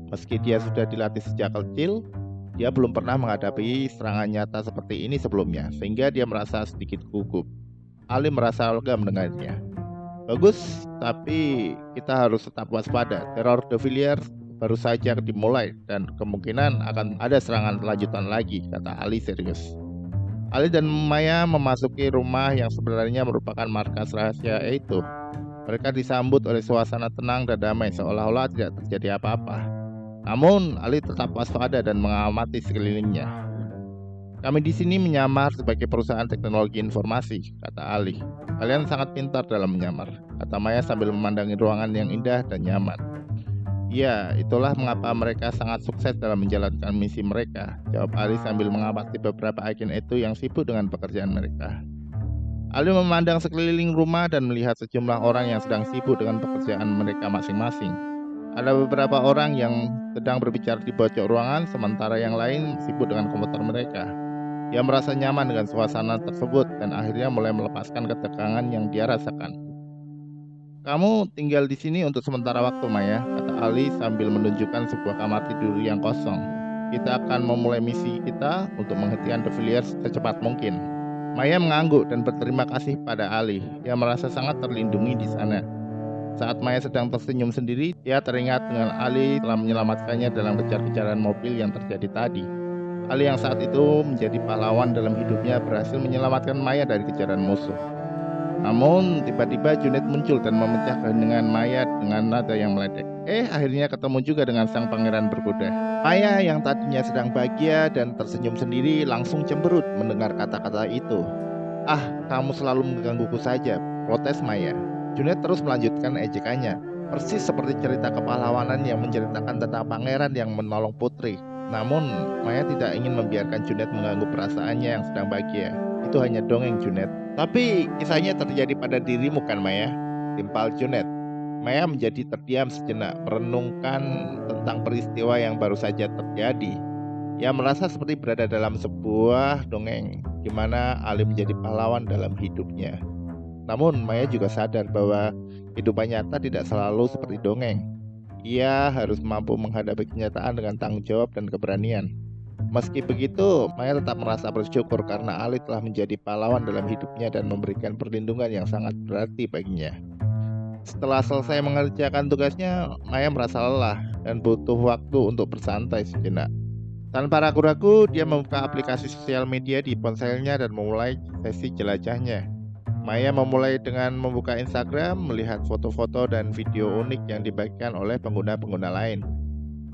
Meski dia sudah dilatih sejak kecil, dia belum pernah menghadapi serangan nyata seperti ini sebelumnya, sehingga dia merasa sedikit gugup. Ali merasa lega mendengarnya. "Bagus, tapi kita harus tetap waspada. Teror De Villiers baru saja dimulai dan kemungkinan akan ada serangan lanjutan lagi," kata Ali serius. Ali dan Maya memasuki rumah yang sebenarnya merupakan markas rahasia itu. Mereka disambut oleh suasana tenang dan damai seolah-olah tidak terjadi apa-apa. Namun Ali tetap waspada dan mengamati sekelilingnya. "Kami di sini menyamar sebagai perusahaan teknologi informasi," kata Ali. "Kalian sangat pintar dalam menyamar," kata Maya sambil memandangi ruangan yang indah dan nyaman. "Ya, itulah mengapa mereka sangat sukses dalam menjalankan misi mereka," jawab Ali sambil mengamati beberapa agen itu yang sibuk dengan pekerjaan mereka. Ali memandang sekeliling rumah dan melihat sejumlah orang yang sedang sibuk dengan pekerjaan mereka masing-masing. Ada beberapa orang yang sedang berbicara di pojok ruangan, sementara yang lain sibuk dengan komputer mereka. Dia merasa nyaman dengan suasana tersebut dan akhirnya mulai melepaskan ketegangan yang dia rasakan. "Kamu tinggal di sini untuk sementara waktu, Maya," kata Ali sambil menunjukkan sebuah kamar tidur yang kosong. "Kita akan memulai misi kita untuk menghentikan De Villiers secepat mungkin." Maya mengangguk dan berterima kasih pada Ali. Dia merasa sangat terlindungi di sana. Saat Maya sedang tersenyum sendiri, dia teringat dengan Ali telah menyelamatkannya dalam kejar-kejaran mobil yang terjadi tadi. Ali yang saat itu menjadi pahlawan dalam hidupnya berhasil menyelamatkan Maya dari kejaran musuh. Namun tiba-tiba Junet muncul dan memecah keheningan Maya dengan nada yang meledek. Akhirnya ketemu juga dengan sang pangeran berkuda. Maya yang tadinya sedang bahagia dan tersenyum sendiri langsung cemberut mendengar kata-kata itu. "Ah, kamu selalu menggangguku saja," protes Maya. Junet terus melanjutkan ejekannya, persis seperti cerita kepahlawanan yang menceritakan tentang pangeran yang menolong putri. Namun Maya tidak ingin membiarkan Junet mengganggu perasaannya yang sedang bahagia. "Itu hanya dongeng, Junet." "Tapi kisahnya terjadi pada dirimu kan, Maya?" timpal Junet. Maya menjadi terdiam sejenak, merenungkan tentang peristiwa yang baru saja terjadi. Ia merasa seperti berada dalam sebuah dongeng, di mana Ali menjadi pahlawan dalam hidupnya. Namun Maya juga sadar bahwa kehidupan nyata tidak selalu seperti dongeng. Ia harus mampu menghadapi kenyataan dengan tanggung jawab dan keberanian. Meski begitu, Maya tetap merasa bersyukur karena Ali telah menjadi pahlawan dalam hidupnya dan memberikan perlindungan yang sangat berarti baginya. Setelah selesai mengerjakan tugasnya, Maya merasa lelah dan butuh waktu untuk bersantai sejenak. Tanpa ragu-ragu, dia membuka aplikasi sosial media di ponselnya dan memulai sesi jelajahnya. Maya memulai dengan membuka Instagram, melihat foto-foto dan video unik yang dibagikan oleh pengguna-pengguna lain.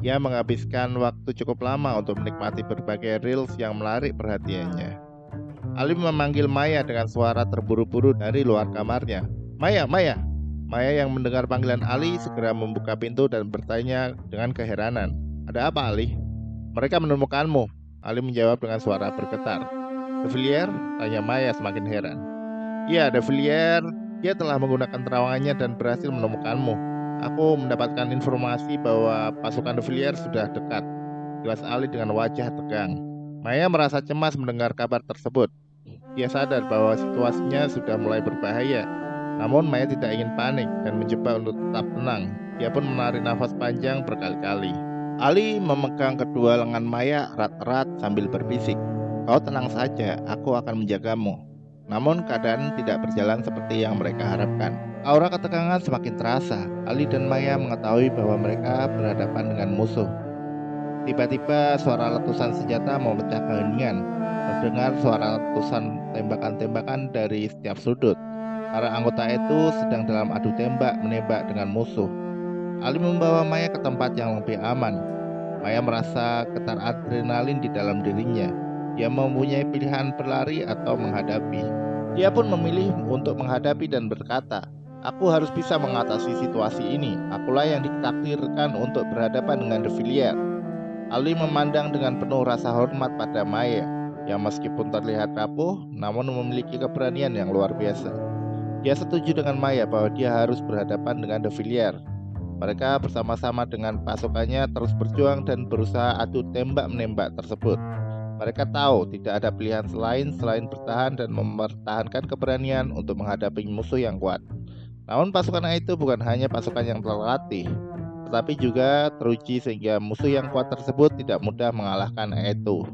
Ia menghabiskan waktu cukup lama untuk menikmati berbagai reels yang menarik perhatiannya. Ali memanggil Maya dengan suara terburu-buru dari luar kamarnya. "Maya, Maya!" Maya yang mendengar panggilan Ali segera membuka pintu dan bertanya dengan keheranan. "Ada apa, Ali?" "Mereka menemukanmu," Ali menjawab dengan suara bergetar. "De Villiers?" tanya Maya semakin heran. "Iya, De Villiers. Dia telah menggunakan terawangannya dan berhasil menemukanmu. Aku mendapatkan informasi bahwa pasukan De Villiers sudah dekat," jelas Ali dengan wajah tegang. Maya merasa cemas mendengar kabar tersebut. Dia sadar bahwa situasinya sudah mulai berbahaya. Namun Maya tidak ingin panik dan mencoba untuk tetap tenang. Dia pun menarik nafas panjang berkali-kali. Ali memegang kedua lengan Maya erat-erat sambil berbisik, "Kau tenang saja, aku akan menjagamu." Namun keadaan tidak berjalan seperti yang mereka harapkan. Aura ketegangan semakin terasa. Ali dan Maya mengetahui bahwa mereka berhadapan dengan musuh. Tiba-tiba suara letusan senjata memecah keheningan. Terdengar suara letusan tembakan-tembakan dari setiap sudut. Para anggota itu sedang dalam adu menembak dengan musuh. Ali membawa Maya ke tempat yang lebih aman. Maya merasa getar adrenalin di dalam dirinya. Dia mempunyai pilihan berlari atau menghadapi. Dia pun memilih untuk menghadapi dan berkata, Aku harus bisa mengatasi situasi ini. Akulah yang ditakdirkan untuk berhadapan dengan De Villiers. Ali memandang dengan penuh rasa hormat pada Maya, yang meskipun terlihat rapuh, namun memiliki keberanian yang luar biasa. Dia setuju dengan Maya bahwa dia harus berhadapan dengan De Villiers. Mereka bersama-sama dengan pasukannya terus berjuang dan berusaha adu tembak-menembak tersebut. Mereka tahu tidak ada pilihan selain bertahan dan mempertahankan keberanian untuk menghadapi musuh yang kuat. Namun pasukan itu bukan hanya pasukan yang terlatih, tetapi juga teruji sehingga musuh yang kuat tersebut tidak mudah mengalahkan itu.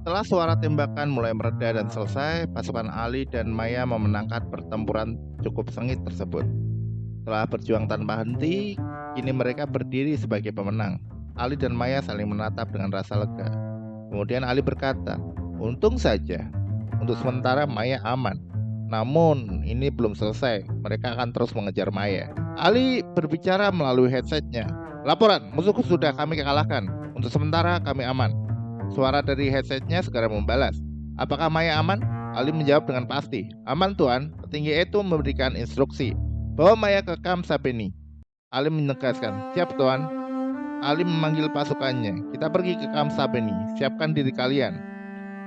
Setelah suara tembakan mulai mereda dan selesai, pasukan Ali dan Maya memenangkan pertempuran cukup sengit tersebut. Setelah berjuang tanpa henti, kini mereka berdiri sebagai pemenang. Ali dan Maya saling menatap dengan rasa lega. Kemudian Ali berkata, "Untung saja, untuk sementara Maya aman. Namun ini belum selesai, mereka akan terus mengejar Maya." Ali berbicara melalui headsetnya. "Laporan, musuhku sudah kami kalahkan. Untuk sementara kami aman." Suara dari headsetnya segera membalas, "Apakah Maya aman?" Ali menjawab dengan pasti, "Aman Tuan." Petinggi itu memberikan instruksi, "Bawa Maya ke Camp Sabeni." Ali menegaskan, "Siap Tuan." Ali memanggil pasukannya, "Kita pergi ke Camp Sabeni, siapkan diri kalian."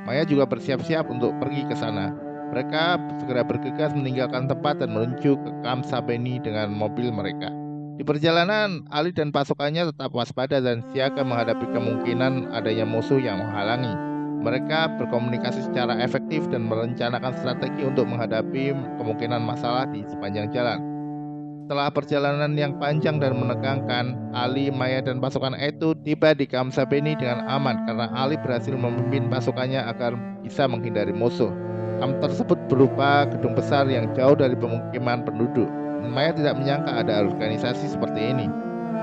Maya juga bersiap-siap untuk pergi ke sana. Mereka segera bergegas meninggalkan tempat dan menuju ke Camp Sabeni dengan mobil mereka. Di perjalanan, Ali dan pasukannya tetap waspada dan siaga menghadapi kemungkinan adanya musuh yang menghalangi. Mereka berkomunikasi secara efektif dan merencanakan strategi untuk menghadapi kemungkinan masalah di sepanjang jalan. Setelah perjalanan yang panjang dan menegangkan, Ali, Maya, dan pasukan itu tiba di Camp Sabeni dengan aman karena Ali berhasil memimpin pasukannya agar bisa menghindari musuh. Camp tersebut berupa gedung besar yang jauh dari pemukiman penduduk. Maya tidak menyangka ada organisasi seperti ini.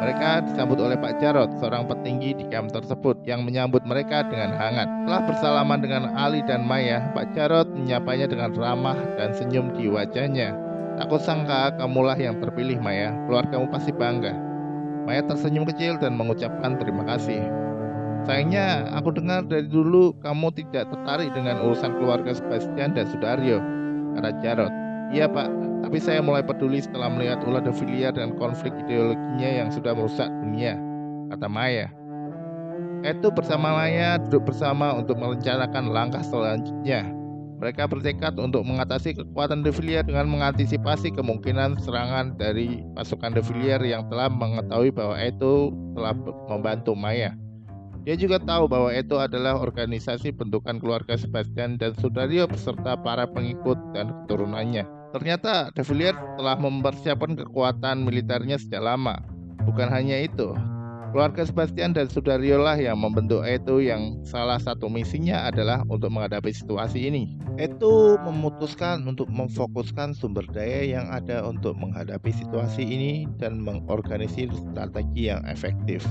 Mereka disambut oleh Pak Jarot, seorang petinggi di camp tersebut yang menyambut mereka dengan hangat. Setelah bersalaman dengan Ali dan Maya, Pak Jarot menyapanya dengan ramah dan senyum di wajahnya. "Aku sangka kamulah yang terpilih, Maya. Keluargamu pasti bangga." Maya tersenyum kecil dan mengucapkan terima kasih. "Sayangnya, aku dengar dari dulu kamu tidak tertarik dengan urusan keluarga Sebastian dan Sudaryo," kata Jarot. "Iya, Pak. Tapi saya mulai peduli setelah melihat ulah De Villiers dan konflik ideologinya yang sudah merusak dunia," kata Maya. Itu bersama Maya duduk bersama untuk merencanakan langkah selanjutnya. Mereka bertekad untuk mengatasi kekuatan De Villiers dengan mengantisipasi kemungkinan serangan dari pasukan De Villiers yang telah mengetahui bahwa itu telah membantu Maya. Dia juga tahu bahwa itu adalah organisasi bentukan keluarga Sebastian dan Sudaryo beserta para pengikut dan keturunannya. Ternyata De Villiers telah mempersiapkan kekuatan militernya sejak lama. Bukan hanya itu, keluarga Sebastian dan Sudaryo lah yang membentuk Eto, yang salah satu misinya adalah untuk menghadapi situasi ini. Eto memutuskan untuk memfokuskan sumber daya yang ada untuk menghadapi situasi ini dan mengorganisir strategi yang efektif.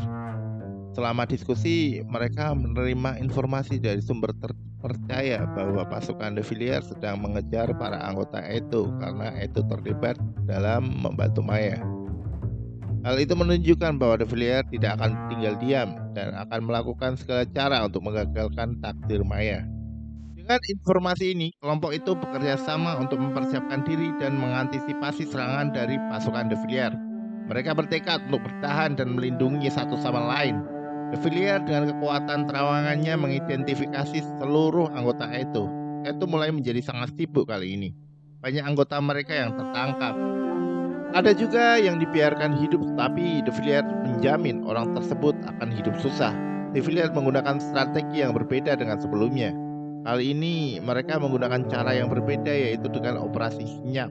Selama diskusi, mereka menerima informasi dari sumber terpercaya bahwa pasukan De Villiers sedang mengejar para anggota Eto karena Eto terlibat dalam membantu Maya. Hal itu menunjukkan bahwa De Villiers tidak akan tinggal diam dan akan melakukan segala cara untuk menggagalkan takdir Maya. Dengan informasi ini, kelompok itu bekerja sama untuk mempersiapkan diri dan mengantisipasi serangan dari pasukan De Villiers. Mereka bertekad untuk bertahan dan melindungi satu sama lain. De Villiers dengan kekuatan terawangannya mengidentifikasi seluruh anggota itu. Itu mulai menjadi sangat sibuk kali ini. Banyak anggota mereka yang tertangkap. Ada juga yang dibiarkan hidup, tapi De Villiers menjamin orang tersebut akan hidup susah. De Villiers menggunakan strategi yang berbeda dengan sebelumnya. Kali ini mereka menggunakan cara yang berbeda, yaitu dengan operasi senyap.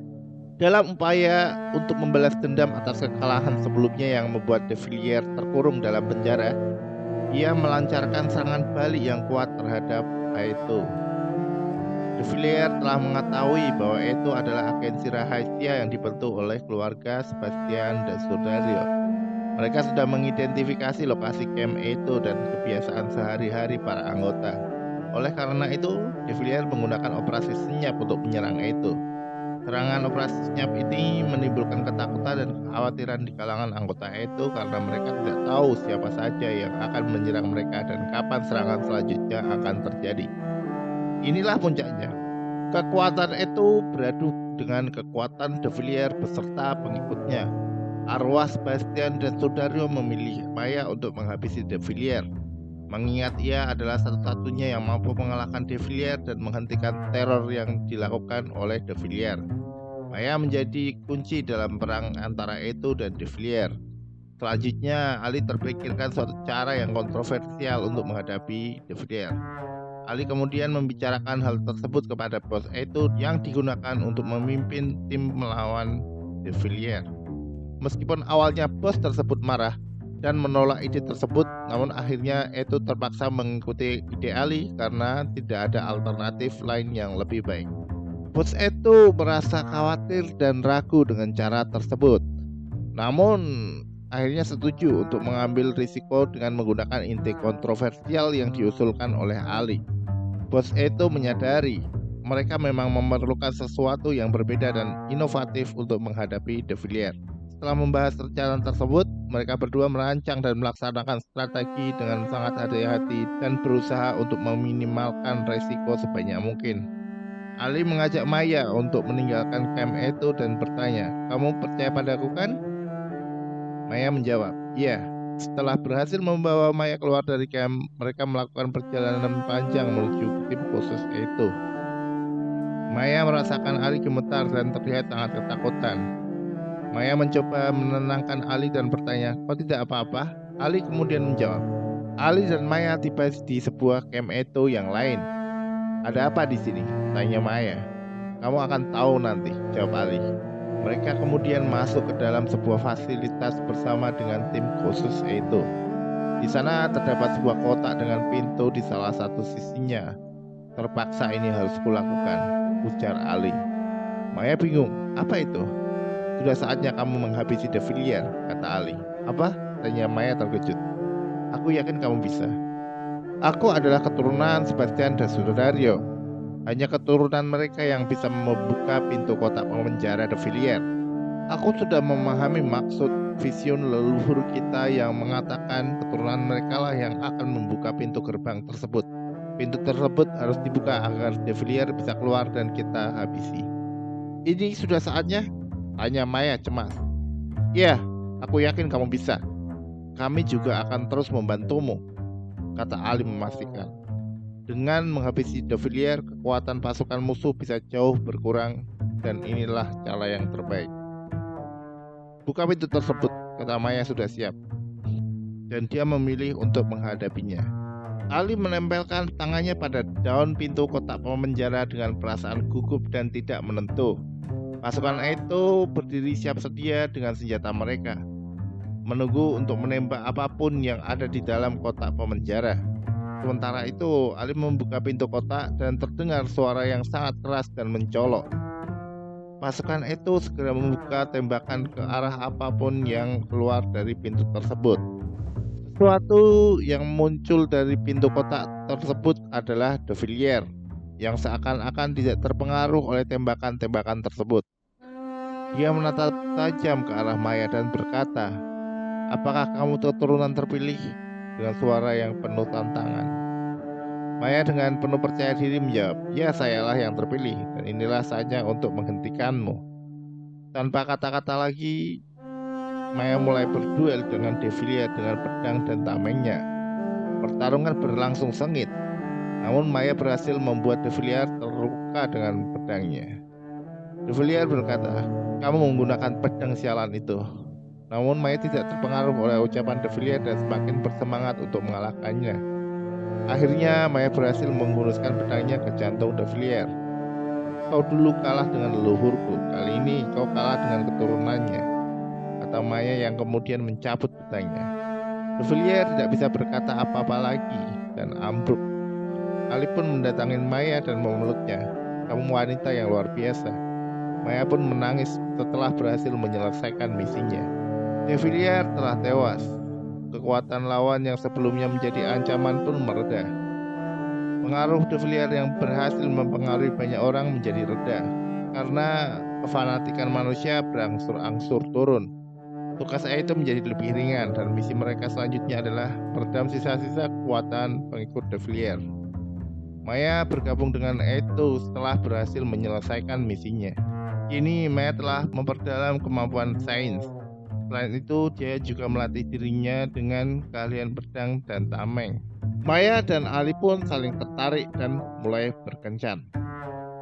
Dalam upaya untuk membalas dendam atas kekalahan sebelumnya yang membuat De Villiers terkurung dalam penjara, ia melancarkan serangan balik yang kuat terhadap Aeto. De Villiers telah mengetahui bahwa itu adalah agensi rahasia yang dibentuk oleh keluarga Sebastian dan Sudaryo. Mereka sudah mengidentifikasi lokasi camp itu dan kebiasaan sehari-hari para anggota. Oleh karena itu, De Villiers menggunakan operasi senyap untuk menyerang itu. Serangan operasi senyap ini menimbulkan ketakutan dan kekhawatiran di kalangan anggota itu karena mereka tidak tahu siapa saja yang akan menyerang mereka dan kapan serangan selanjutnya akan terjadi. Inilah puncaknya. Kekuatan itu beradu dengan kekuatan De Villiers beserta pengikutnya. Arwah Sebastian dan Sudario memilih Maya untuk menghabisi De Villiers, mengingat ia adalah satu-satunya yang mampu mengalahkan De Villiers dan menghentikan teror yang dilakukan oleh De Villiers. Maya menjadi kunci dalam perang antara Eto dan De Villiers. Selanjutnya, Ali terpikirkan suatu cara yang kontroversial untuk menghadapi De Villiers. Ali kemudian membicarakan hal tersebut kepada bos Eto yang digunakan untuk memimpin tim melawan De Villiers. Meskipun awalnya bos tersebut marah dan menolak ide tersebut, namun akhirnya Eto terpaksa mengikuti ide Ali karena tidak ada alternatif lain yang lebih baik. Bos Eto merasa khawatir dan ragu dengan cara tersebut, namun akhirnya setuju untuk mengambil risiko dengan menggunakan ide kontroversial yang diusulkan oleh Ali. Bos Eto menyadari mereka memang memerlukan sesuatu yang berbeda dan inovatif untuk menghadapi De Villiers. Setelah membahas rencana tersebut, mereka berdua merancang dan melaksanakan strategi dengan sangat hati-hati dan berusaha untuk meminimalkan resiko sebanyak mungkin. Ali mengajak Maya untuk meninggalkan camp Eto dan bertanya, "Kamu percaya padaku kan?" Maya menjawab, "Iya." Setelah berhasil membawa Maya keluar dari camp, mereka melakukan perjalanan panjang menuju tim khusus Eto. Maya merasakan Ali gemetar dan terlihat sangat ketakutan. Maya mencoba menenangkan Ali dan bertanya, "Kau tidak apa-apa?" Ali kemudian menjawab. Ali dan Maya tiba di sebuah camp Eto yang lain. "Ada apa di sini?" tanya Maya. "Kamu akan tahu nanti," jawab Ali. Mereka kemudian masuk ke dalam sebuah fasilitas bersama dengan tim khusus Eto. Di sana terdapat sebuah kotak dengan pintu di salah satu sisinya. "Terpaksa ini harus kulakukan," ujar Ali. Maya bingung, "Apa itu?" "Sudah saatnya kamu menghabisi De Villiers," kata Ali. "Apa?" tanya Maya terkejut. "Aku yakin kamu bisa. Aku adalah keturunan Sebastian dan Sudario. Hanya keturunan mereka yang bisa membuka pintu kotak penjara De Villiers. Aku sudah memahami maksud vision leluhur kita yang mengatakan keturunan mereka lah yang akan membuka pintu gerbang tersebut. Pintu tersebut harus dibuka agar De Villiers bisa keluar dan kita habisi." "Ini sudah saatnya?" tanya Maya cemas. "Ya, aku yakin kamu bisa. Kami juga akan terus membantumu," kata Ali memastikan. Dengan menghabisi De Villiers, kekuatan pasukan musuh bisa jauh berkurang dan inilah cara yang terbaik. "Buka pintu tersebut," kata Maya sudah siap. Dan dia memilih untuk menghadapinya. Ali menempelkan tangannya pada daun pintu kotak penjara dengan perasaan gugup dan tidak menentu. Pasukan Eto berdiri siap sedia dengan senjata mereka, menunggu untuk menembak apapun yang ada di dalam kotak penjara. Sementara itu, Ali membuka pintu kotak dan terdengar suara yang sangat keras dan mencolok. Pasukan Eto segera membuka tembakan ke arah apapun yang keluar dari pintu tersebut. Sesuatu yang muncul dari pintu kotak tersebut adalah De Villiers, yang seakan-akan tidak terpengaruh oleh tembakan-tembakan tersebut. Dia menatap tajam ke arah Maya dan berkata, "Apakah kamu keturunan terpilih?" dengan suara yang penuh tantangan. Maya dengan penuh percaya diri menjawab, "Ya, sayalah yang terpilih, dan inilah saatnya untuk menghentikanmu." Tanpa kata-kata lagi, Maya mulai berduel dengan De Villiers dengan pedang dan tamengnya. Pertarungan berlangsung sengit, namun Maya berhasil membuat De Villiers terluka dengan pedangnya. De Villiers berkata, "Kamu menggunakan pedang sialan itu." Namun Maya tidak terpengaruh oleh ucapan De Villiers dan semakin bersemangat untuk mengalahkannya. Akhirnya Maya berhasil menghunuskan pedangnya ke jantung De Villiers. "Kau dulu kalah dengan leluhurku, kali ini kau kalah dengan keturunannya," kata Maya yang kemudian mencabut pedangnya. De Villiers tidak bisa berkata apa-apa lagi dan ambruk. Ali pun mendatangi Maya dan memeluknya. "Kamu wanita yang luar biasa." Maya pun menangis setelah berhasil menyelesaikan misinya. De Villiers telah tewas. Kekuatan lawan yang sebelumnya menjadi ancaman pun mereda. Pengaruh De Villiers yang berhasil mempengaruhi banyak orang menjadi reda karena kefanatikan manusia berangsur-angsur turun. Tugas itu menjadi lebih ringan dan misi mereka selanjutnya adalah meredam sisa-sisa kekuatan pengikut De Villiers. Maya bergabung dengan Eto setelah berhasil menyelesaikan misinya. Kini Maya telah memperdalam kemampuan sains. Selain itu, dia juga melatih dirinya dengan keahlian pedang dan tameng. Maya dan Ali pun saling tertarik dan mulai berkencan.